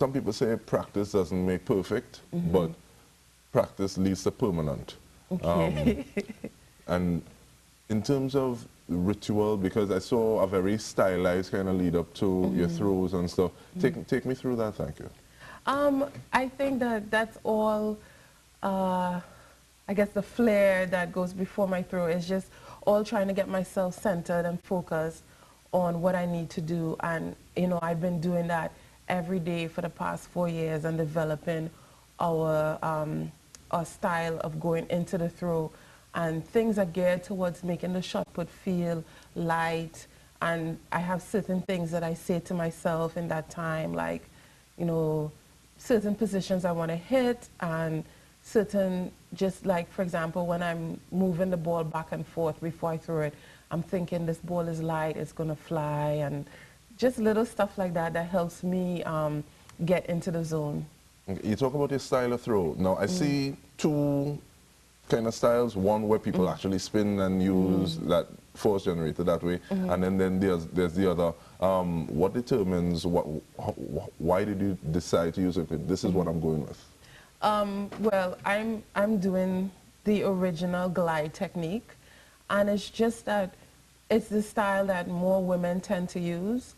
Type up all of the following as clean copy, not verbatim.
some people say practice doesn't make perfect, but practice leads to permanent. Okay. And in terms of ritual, because I saw a very stylized kind of lead up to your throws and stuff. Take me through that, thank you. I think that that's all, I guess the flair that goes before my throw is just all trying to get myself centered and focused on what I need to do. And, you know, I've been doing that every day for the past 4 years and developing our style of going into the throw. And things are geared towards making the shot put feel light. And I have certain things that I say to myself in that time, like, you know, certain positions I want to hit, and certain, just like, for example, when I'm moving the ball back and forth before I throw it, I'm thinking this ball is light, it's going to fly, and just little stuff like that that helps me get into the zone. You talk about your style of throw. Now, I see two kind of styles. One where people actually spin and use that force generator that way, and then there's the other. What determines why did you decide to use it? This is what I'm going with. Well, I'm doing the original glide technique, and it's just that it's the style that more women tend to use.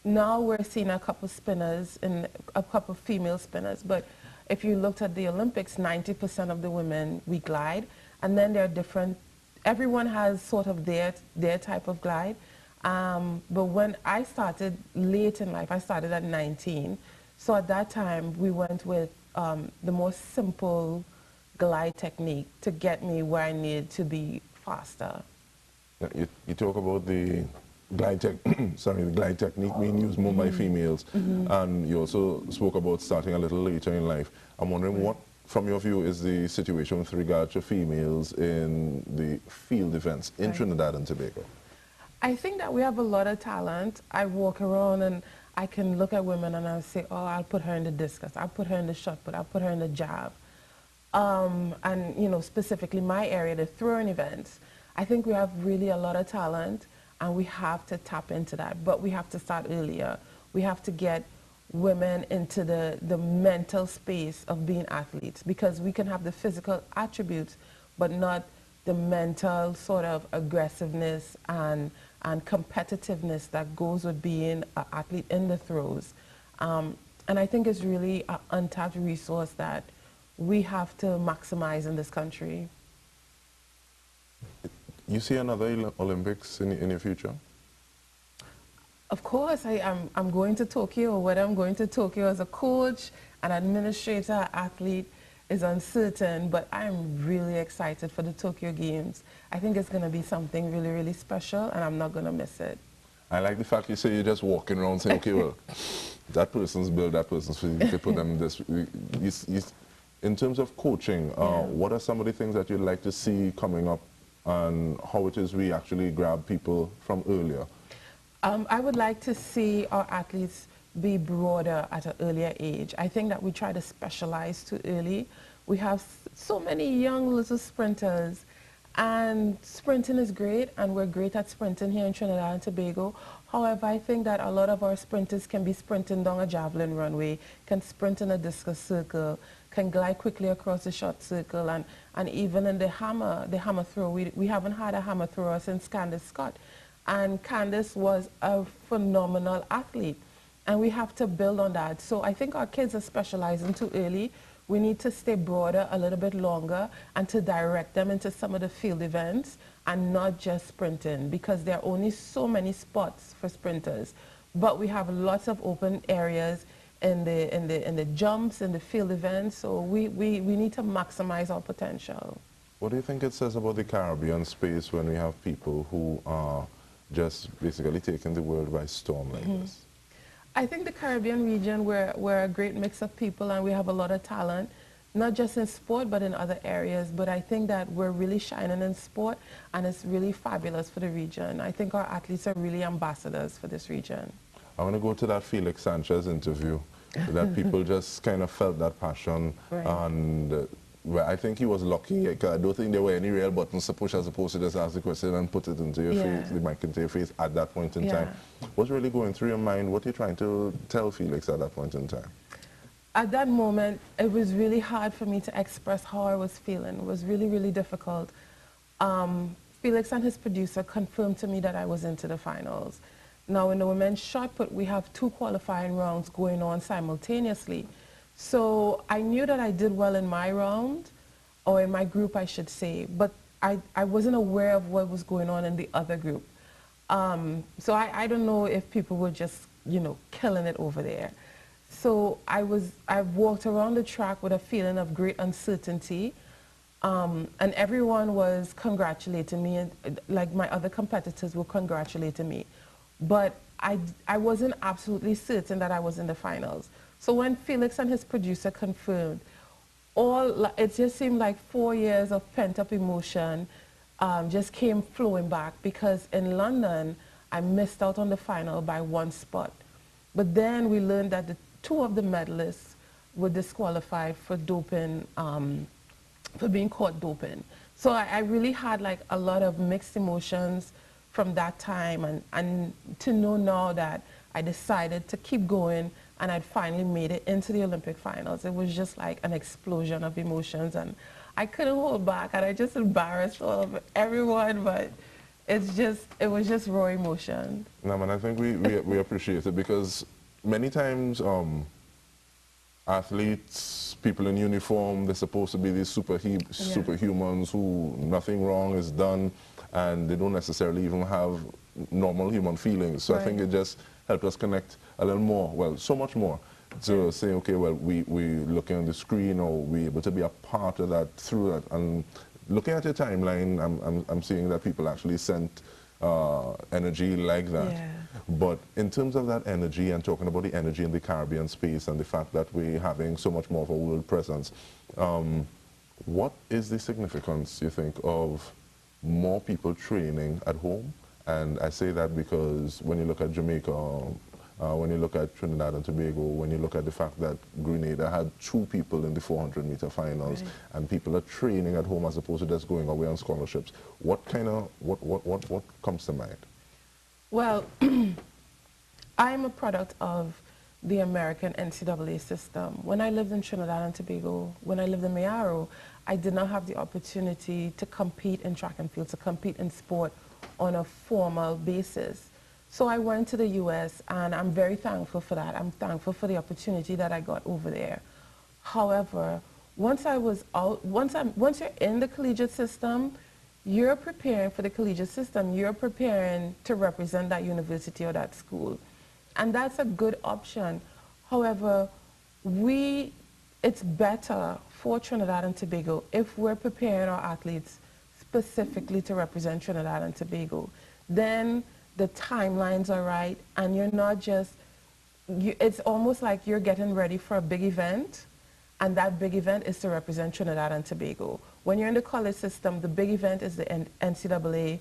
Now we're seeing a couple spinners and a couple female spinners, but if you looked at the Olympics, 90% of the women, we glide, and then there are different, everyone has sort of their type of glide. But when I started late in life, I started at 19, so at that time we went with the more simple glide technique to get me where I needed to be faster. You talk about the glide technique being used more by females, and you also spoke about starting a little later in life. I'm wondering what, from your view, is the situation with regard to females in the field events in Trinidad and Tobago? I think that we have a lot of talent. I walk around and I can look at women and I'll say, oh, I'll put her in the discus, I'll put her in the shot put, I'll put her in the jab. And, you know, specifically my area, the throwing events, I think we have really a lot of talent, and we have to tap into that. But we have to start earlier. We have to get women into the mental space of being athletes, because we can have the physical attributes, but not the mental sort of aggressiveness and competitiveness that goes with being an athlete in the throws. And I think it's really an untapped resource that we have to maximize in this country. You see another Olympics in your future? Of course, I'm going to Tokyo. Whether I'm going to Tokyo as a coach, an administrator, athlete is uncertain, but I'm really excited for the Tokyo Games. I think it's going to be something really, really special, and I'm not going to miss it. I like the fact you say you're just walking around saying, okay, well, that person's built, that person's physique, to put them this. In terms of coaching, what are some of the things that you'd like to see coming up, and how it is we actually grab people from earlier? I would like to see our athletes be broader at an earlier age. I think that we try to specialize too early. We have so many young little sprinters, and sprinting is great, and we're great at sprinting here in Trinidad and Tobago. However, I think that a lot of our sprinters can be sprinting down a javelin runway, can sprint in a discus circle, can glide quickly across the short circle, and even in the hammer throw. We haven't had a hammer thrower since Candace Scott. And Candace was a phenomenal athlete, and we have to build on that. So I think our kids are specializing too early. We need to stay broader a little bit longer and to direct them into some of the field events and not just sprinting, because there are only so many spots for sprinters. But we have lots of open areas in the jumps, in the field events, so we need to maximize our potential. What do you think it says about the Caribbean space when we have people who are just basically taking the world by storm like this? I think the Caribbean region, we're a great mix of people, and we have a lot of talent, not just in sport, but in other areas. But I think that we're really shining in sport, and it's really fabulous for the region. I think our athletes are really ambassadors for this region. I want to go to that Felix Sanchez interview, that people just kind of felt that passion, and well, I think he was lucky. I don't think there were any real buttons to push as opposed to just ask the question and put it into your face, the mic into your face at that point in time. What's really going through your mind? What are you trying to tell Felix at that point in time? At that moment, it was really hard for me to express how I was feeling. It was really, really difficult. Felix and his producer confirmed to me that I was into the finals. Now, in the women's shot put, we have 2 qualifying rounds going on simultaneously. So I knew that I did well in my round, or in my group, I should say, but I wasn't aware of what was going on in the other group. So I don't know if people were just, you know, killing it over there. So I walked around the track with a feeling of great uncertainty. And everyone was congratulating me, and like my other competitors were congratulating me. But I wasn't absolutely certain that I was in the finals. So when Felix and his producer confirmed, it just seemed like 4 years of pent-up emotion just came flowing back, because in London, I missed out on the final by 1 spot. But then we learned that the 2 of the medalists were disqualified for doping, for being caught doping. So I really had like a lot of mixed emotions from that time, and to know now that I decided to keep going and I'd finally made it into the Olympic finals. It was just like an explosion of emotions, and I couldn't hold back, and I just embarrassed all of everyone, but it was just raw emotion. No, man, I think we appreciate it, because many times athletes, people in uniform, they're supposed to be these superhumans who nothing wrong is done, and they don't necessarily even have normal human feelings. So I think it just helped us connect a little more, well, so much more, to say, okay, well, we looking on the screen, or we able to be a part of that through that. And looking at your timeline, I'm seeing that people actually sent energy like that. Yeah. But in terms of that energy, and talking about the energy in the Caribbean space and the fact that we're having so much more of a world presence, what is the significance, you think, of more people training at home? And I say that because when you look at Jamaica, when you look at Trinidad and Tobago, when you look at the fact that Grenada had 2 people in the 400-meter finals, and people are training at home as opposed to just going away on scholarships, what comes to mind? Well, I'm a product of the American NCAA system. When I lived in Trinidad and Tobago, when I lived in Mayaro, I did not have the opportunity to compete in track and field, to compete in sport on a formal basis. So I went to the US, and I'm very thankful for that. I'm thankful for the opportunity that I got over there. However, once I was out, once you're in the collegiate system, you're preparing for the collegiate system. You're preparing to represent that university or that school. And that's a good option. However, it's better for Trinidad and Tobago if we're preparing our athletes specifically to represent Trinidad and Tobago. Then the timelines are right, and you're not just, it's almost like you're getting ready for a big event, and that big event is to represent Trinidad and Tobago. When you're in the college system, the big event is the NCAA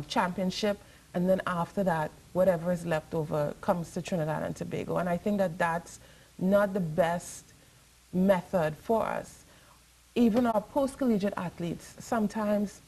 championship, and then after that, whatever is left over comes to Trinidad and Tobago. And I think that that's not the best method for us. Even our post-collegiate athletes, sometimes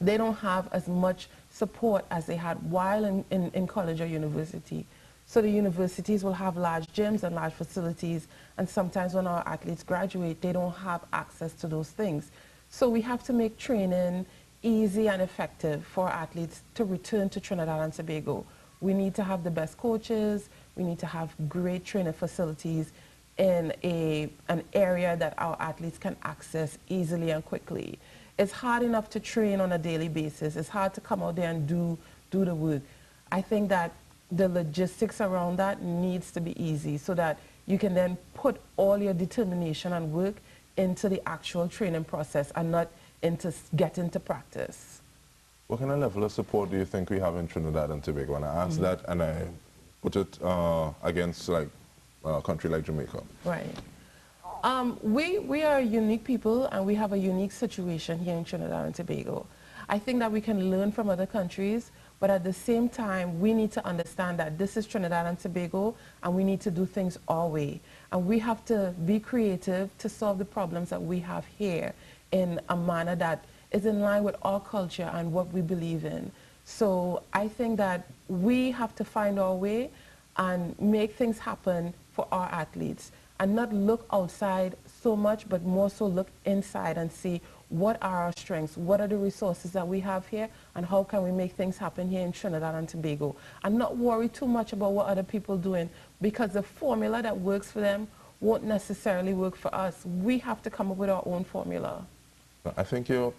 they don't have as much support as they had while in college or university. So the universities will have large gyms and large facilities, and sometimes when our athletes graduate, they don't have access to those things. So we have to make training easy and effective for athletes to return to Trinidad and Tobago. We need to have the best coaches, we need to have great training facilities in an area that our athletes can access easily and quickly. It's hard enough to train on a daily basis. It's hard to come out there and do the work. I think that the logistics around that needs to be easy, so that you can then put all your determination and work into the actual training process and not get into practice. What kind of level of support do you think we have in Trinidad and Tobago? And I asked that, and I put it against like a country like Jamaica. Right. We are unique people, and we have a unique situation here in Trinidad and Tobago. I think that we can learn from other countries, But at the same time, we need to understand that this is Trinidad and Tobago, and we need to do things our way. And we have to be creative to solve the problems that we have here in a manner that is in line with our culture and what we believe in. So I think that we have to find our way and make things happen for our athletes and not look outside so much, but more so look inside and see what are our strengths, what are the resources that we have here, and how can we make things happen here in Trinidad and Tobago. And not worry too much about what other people are doing, because the formula that works for them won't necessarily work for us. We have to come up with our own formula. I think you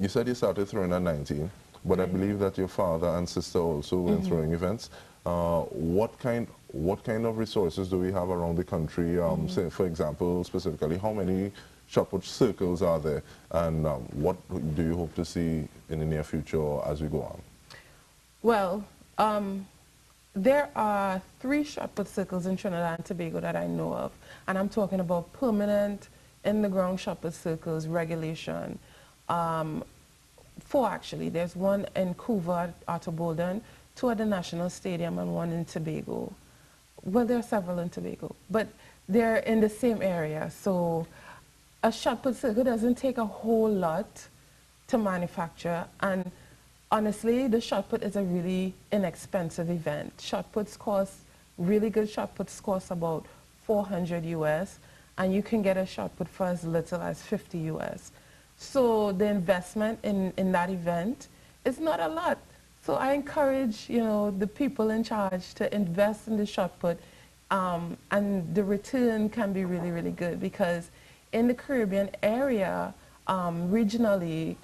said you started throwing at 19, but I believe that your father and sister also were in throwing events. What kind of resources do we have around the country? Say, for example, specifically, how many shot put circles are there, and what do you hope to see in the near future or as we go on? Well, there are 3 shot put circles in Trinidad and Tobago that I know of, and I'm talking about permanent in-the-ground shot put circles, regulation. 4 actually. There's one in Couva, Bolden, 2 at the National Stadium, and 1 in Tobago. Well, there are several in Tobago, but they're in the same area. So a shot put circle doesn't take a whole lot to manufacture, and honestly, the shot put is a really inexpensive event. Shot puts cost, really good shot puts cost about $400 US, and you can get a shot put for as little as $50 US. So the investment in that event is not a lot. So I encourage, the people in charge to invest in the shot put, and the return can be really, really good, because in the Caribbean area, regionally,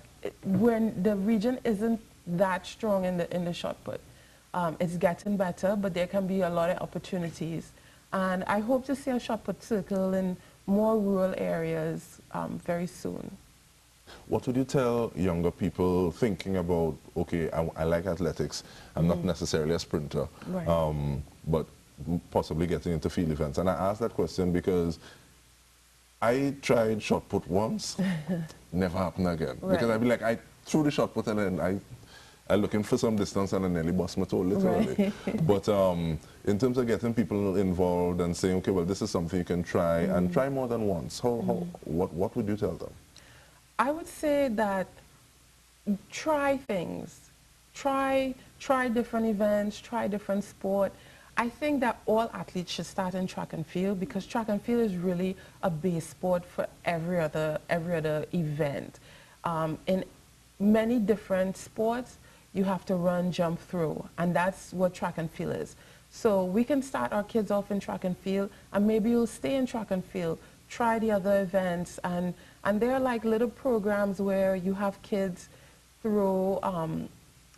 when the region isn't that strong in the shot put. It's getting better, but there can be a lot of opportunities. And I hope to see a shot put circle in more rural areas very soon. What would you tell younger people thinking about, okay, I like athletics, I'm not necessarily a sprinter, Right. but possibly getting into field events? And I ask that question because I tried shot put once, never happened again. Right. Because I'd be like, I threw the shot put and then I looking for some distance and I nearly bust my toe literally. Right. But in terms of getting people involved and saying, okay, well, this is something you can try and try more than once, what would you tell them? I would say that try things. Try different events, try different sport. I think that all athletes should start in track and field, because track and field is really a base sport for every other event. In many different sports, you have to run, jump, throw, and that's what track and field is. So we can start our kids off in track and field, and maybe you'll stay in track and field, try the other events, and there are like little programs where you have kids throw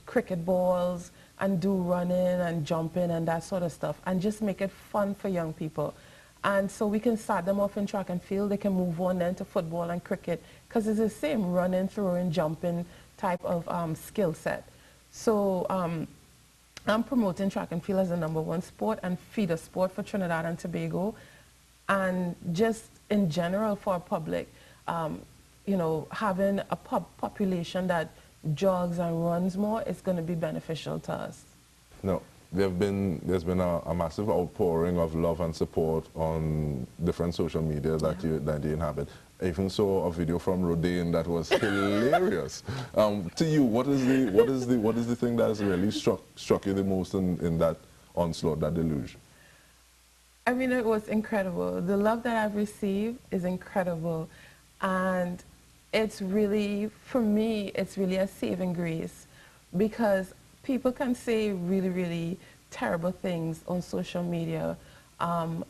cricket balls and do running and jumping and that sort of stuff, and just make it fun for young people. And so we can start them off in track and field. They can move on then to football and cricket, because it's the same running, throwing, jumping type of skill set. So I'm promoting track and field as the #1 sport and feeder sport for Trinidad and Tobago, and just in general for our public. Having a population that jogs and runs more is going to be beneficial to us. No, there's been a massive outpouring of love and support on different social media that you inhabit. I even saw a video from Rodin that was hilarious. To you, what is the thing that has really struck you the most in that onslaught, that deluge? I mean, it was incredible. The love that I've received is incredible. And it's really, for me, it's really a saving grace, because people can say really, really terrible things on social media, and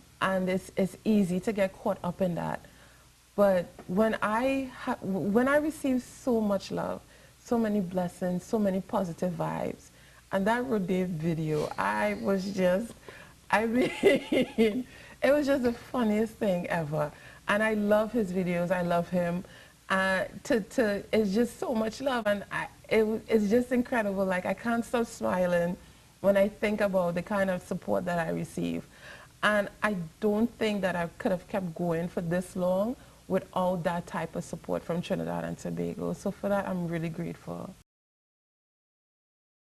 it's easy to get caught up in that. But when I received so much love, so many blessings, so many positive vibes, and that Rodin video, I mean, it was just the funniest thing ever. And I love his videos. I love him. It's just so much love, and it's just incredible. Like, I can't stop smiling when I think about the kind of support that I receive. And I don't think that I could have kept going for this long without that type of support from Trinidad and Tobago. So for that, I'm really grateful.